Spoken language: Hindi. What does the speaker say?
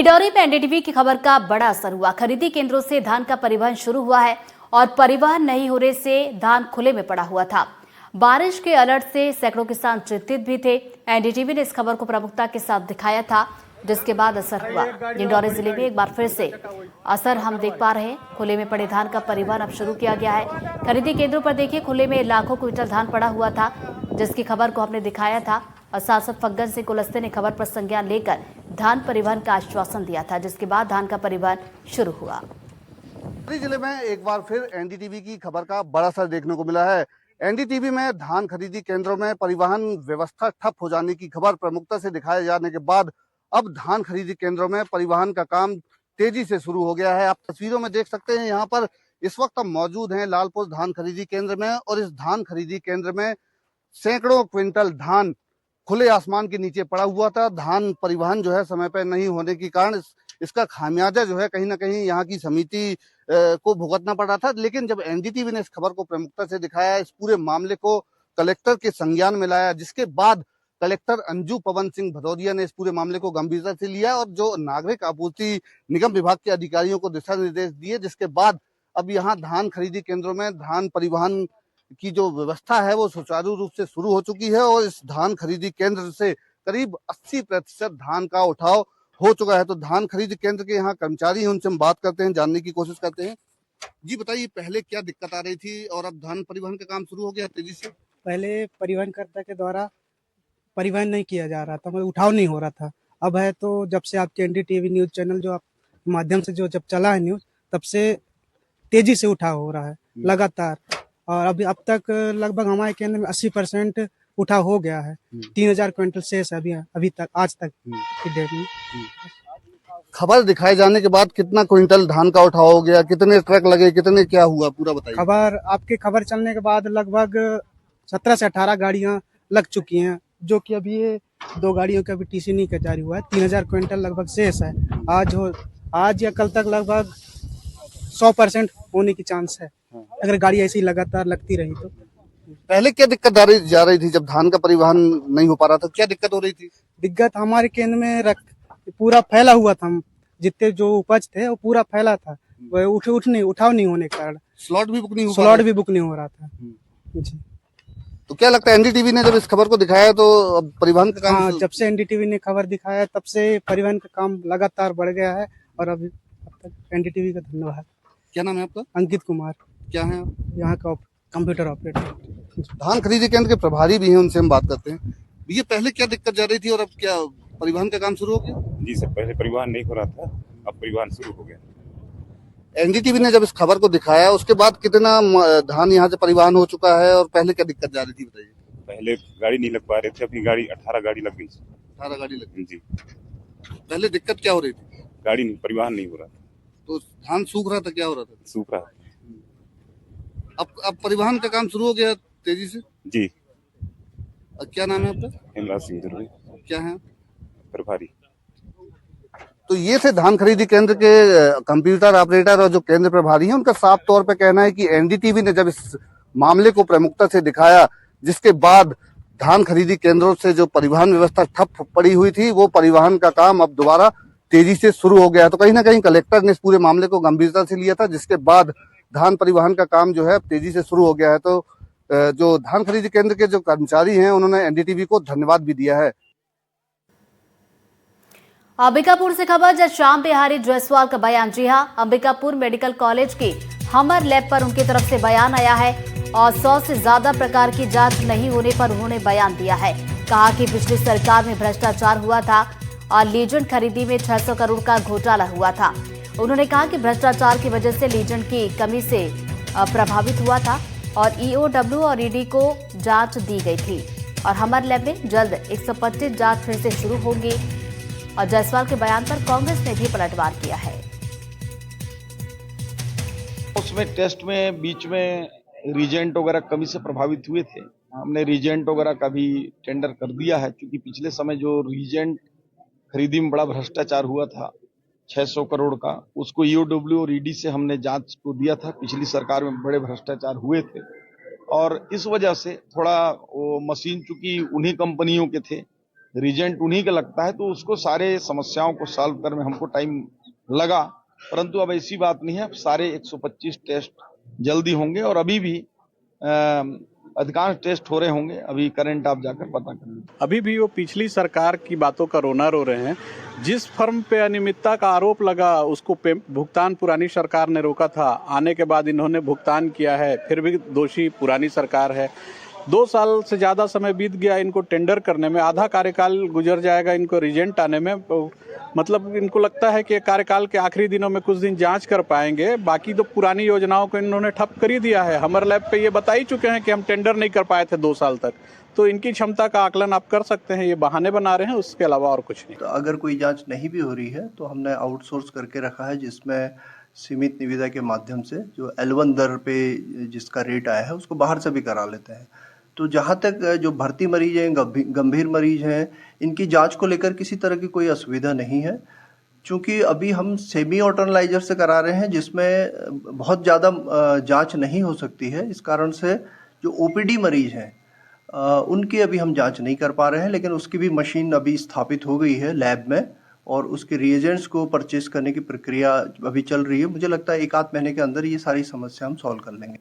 डिंडौरी में एनडीटीवी की खबर का बड़ा असर हुआ। खरीदी केंद्रों से धान का परिवहन शुरू हुआ है और परिवहन नहीं होने से धान खुले में पड़ा हुआ था। बारिश के अलर्ट से सैकड़ों किसान चिंतित भी थे। एनडीटीवी ने इस खबर को प्रमुखता के साथ दिखाया था, जिसके बाद असर हुआ। डिंडौरी जिले में एक बार फिर से असर हम देख पा रहे हैं। खुले में पड़े धान का परिवहन अब शुरू किया गया है। खरीदी केंद्रों पर देखिए, खुले में लाखों क्विंटल धान पड़ा हुआ था, जिसकी खबर को हमने दिखाया था और सांसद फग्गन सिंह कुलस्ते ने खबर पर संज्ञान लेकर धान परिवहन का आश्वासन दिया था, जिसके बाद धान का परिवहन शुरू हुआ। जिले में एक बार फिर एनडीटीवी की खबर का बड़ा असर देखने को मिला है। एनडीटीवी में धान खरीदी केंद्रों में परिवहन व्यवस्था ठप हो जाने की खबर प्रमुखता से दिखाए जाने के बाद अब धान खरीदी केंद्रों में परिवहन का काम तेजी से शुरू हो गया है। आप तस्वीरों में देख सकते हैं, यहाँ पर इस वक्त हम मौजूद हैं लालपुर धान खरीदी केंद्र में, और इस धान खरीदी केंद्र में सैकड़ों क्विंटल धान खुले आसमान के नीचे पड़ा हुआ था। धान परिवहन जो है समय पर नहीं होने के कारण इसका खामियाजा जो है कहीं ना कहीं यहाँ की समिति को भुगतना पड़ रहा था। लेकिन जब एनडीटीवी ने इस खबर को प्रमुखता से दिखाया, इस पूरे मामले को कलेक्टर के संज्ञान में लाया, जिसके बाद कलेक्टर अंजू पवन सिंह भदौरिया ने इस पूरे मामले को गंभीरता से लिया और जो नागरिक आपूर्ति निगम विभाग के अधिकारियों को दिशा निर्देश दिए, जिसके बाद अब यहाँ धान खरीदी केंद्रों में धान परिवहन की जो व्यवस्था है वो सुचारू रूप से शुरू हो चुकी है और इस धान खरीदी केंद्र से करीब 80% धान का उठाव हो चुका है। तो धान खरीद केंद्र के यहाँ कर्मचारी हैं, उनसे हम बात करते हैं, जानने की कोशिश करते हैं। जी बताइए, पहले क्या दिक्कत आ रही थी और अब धान परिवहन का काम शुरू हो गया तेजी से? पहले परिवहनकर्ता के द्वारा परिवहन नहीं किया जा रहा था, मतलब उठाव नहीं हो रहा था। अब है तो जब से आपके एनडीटीवी न्यूज चैनल जो आप माध्यम से जो जब चला है न्यूज, तब से तेजी से उठाव हो रहा है लगातार। और अभी अब तक लगभग हमारे केंद्र में 80% उठाव हो गया है। 3000 क्विंटल शेष है अभी तक, आज तक की डेट में। खबर दिखाए जाने के बाद कितना क्विंटल धान का उठाव हो गया, कितने ट्रक लगे, कितने क्या हुआ, पूरा बताइए। आपके खबर चलने के बाद लगभग 17 से 18 गाड़ियां लग चुकी हैं, जो कि अभी ये 2 गाड़ियों का भी टीसी नहीं जारी हुआ है। 3000 क्विंटल लगभग शेष है। आज या कल तक लगभग 100% होने की चांस है, अगर गाड़ी ऐसी लगातार लगती रही तो। पहले क्या दिक्कत जा रही थी जब धान का परिवहन नहीं हो पा रहा था? क्या दिक्कत हो रही थी? दिक्कत हमारे केंद्र में पूरा फैला हुआ था। जितने जो उपज थे वो पूरा फैला था, उठाव नहीं होने के कारण स्लॉट भी बुक नहीं हो रहा था। जी। तो क्या लगता है एनडीटीवी ने जब इस खबर को दिखाया तो अब परिवहन का काम? जब से एनडीटीवी ने खबर दिखाया तब से परिवहन का काम लगातार बढ़ गया है। और अभी अब तक एनडीटीवी का धन्यवाद। क्या नाम है आपका? अंकित कुमार। क्या है? यहाँ का कंप्यूटर ऑपरेटर। धान खरीदी केंद्र के प्रभारी भी हैं, उनसे हम बात करते हैं। ये पहले क्या दिक्कत जा रही थी और अब क्या परिवहन का काम शुरू हो गया? जी सर, पहले परिवहन नहीं हो रहा था, अब परिवहन शुरू हो गया। एनडीटीवी ने जब इस खबर को दिखाया उसके बाद कितना धान यहाँ से परिवहन हो चुका है और पहले क्या दिक्कत जा रही थी बताइए। पहले गाड़ी नहीं लग पा रहे थे, अपनी गाड़ी 18 गाड़ी लग गई। 18 गाड़ी लग गई जी। पहले दिक्कत क्या हो रही थी? गाड़ी नहीं, परिवहन नहीं हो रहा था। तो धान सूख रहा था, क्या हो रहा था? सूख रहा। अब परिवहन का काम शुरू हो गया तेजी से? जी। क्या नाम है आपका? हेमराज सिंह दुर्वे। क्या है? प्रभारी। तो ये थे धान खरीदी केंद्र के कंप्यूटर ऑपरेटर और जो केंद्र प्रभारी हैं, उनका साफ तौर पे कहना है कि एनडीटीवी ने जब इस मामले को प्रमुखता से दिखाया, जिसके बाद धान खरीदी केंद्रों से जो परिवहन व्यवस्था ठप पड़ी हुई थी, वो परिवहन का काम अब दोबारा तेजी से शुरू हो गया। तो कहीं ना कहीं कलेक्टर ने इस पूरे मामले को गंभीरता से लिया था, जिसके बाद धान परिवहन का काम जो है तेजी से शुरू हो गया है। तो जो धान खरीदी केंद्र के जो कर्मचारी हैं, उन्होंने एनडीटीवी को धन्यवाद भी दिया है। अंबिकापुर से खबर, जब श्याम बिहारी जायसवाल का बयान। जी हां, अंबिकापुर मेडिकल कॉलेज की हमर लैब पर उनकी तरफ से बयान आया है और 100 से ज्यादा प्रकार की जांच नहीं होने पर उन्होंने बयान दिया है। कहा कि पिछली सरकार में भ्रष्टाचार हुआ था और लीजेंड खरीदी में 600 करोड़ का घोटाला हुआ था। उन्होंने कहा कि भ्रष्टाचार की वजह से लीजेंड की कमी से प्रभावित हुआ था और ईओडब्ल्यू और ईडी को जांच दी गई थी और हमर लैब में जल्द 125 जांच फिर से शुरू होगी। और जायसवाल के बयान पर कांग्रेस ने भी पलटवार किया है। उसमें टेस्ट में बीच में रीजेंट वगैरह कमी से प्रभावित हुए थे। हमने रीजेंट वगैरह का भी टेंडर कर दिया है, क्योंकि पिछले समय जो रीजेंट खरीदी में बड़ा भ्रष्टाचार हुआ था 600 करोड़ का, उसको ईओडब्ल्यू और ईडी से हमने जांच को दिया था। पिछली सरकार में बड़े भ्रष्टाचार हुए थे और इस वजह से थोड़ा वो मशीन चूंकि उन्हीं कंपनियों के थे रीजेंट उन्हीं का लगता है, तो उसको सारे समस्याओं को सॉल्व करने में हमको टाइम लगा। परंतु अब ऐसी बात नहीं है, अब सारे 125 टेस्ट जल्दी होंगे और अभी भी अधिकांश टेस्ट हो रहे होंगे। अभी करंट आप जाकर पता कर लीजिए। अभी भी वो पिछली सरकार की बातों का रोना रो रहे हैं। जिस फर्म पे अनियमितता का आरोप लगा उसको भुगतान पुरानी सरकार ने रोका था, आने के बाद इन्होंने भुगतान किया है, फिर भी दोषी पुरानी सरकार है। 2 साल से ज़्यादा समय बीत गया इनको टेंडर करने में, आधा कार्यकाल गुजर जाएगा इनको रिजेंट आने में। मतलब इनको लगता है कि कार्यकाल के आखिरी दिनों में कुछ दिन जांच कर पाएंगे, बाकी तो पुरानी योजनाओं को इन्होंने ठप कर ही दिया है। हमर लैब पे ये बता ही चुके हैं कि हम टेंडर नहीं कर पाए थे 2 साल तक, तो इनकी क्षमता का आकलन आप कर सकते हैं। ये बहाने बना रहे हैं, उसके अलावा और कुछ नहीं। तो अगर कोई जांच नहीं भी हो रही है तो हमने आउटसोर्स करके रखा है, जिसमें सीमित निविदा के माध्यम से जो L1 दर पे जिसका रेट आया है उसको बाहर से भी करा लेते हैं। तो जहाँ तक जो भर्ती मरीज हैं, गंभीर मरीज हैं, इनकी जांच को लेकर किसी तरह की कोई असुविधा नहीं है। चूँकि अभी हम सेमी ऑटोनलाइजर से करा रहे हैं, जिसमें बहुत ज़्यादा जांच नहीं हो सकती है। इस कारण से जो OPD मरीज हैं उनकी अभी हम जांच नहीं कर पा रहे हैं, लेकिन उसकी भी मशीन अभी स्थापित हो गई है लैब में और उसके रिएजेंट्स को परचेस करने की प्रक्रिया अभी चल रही है। मुझे लगता है 1 आध महीने के अंदर ये सारी समस्या हम सॉल्व कर लेंगे।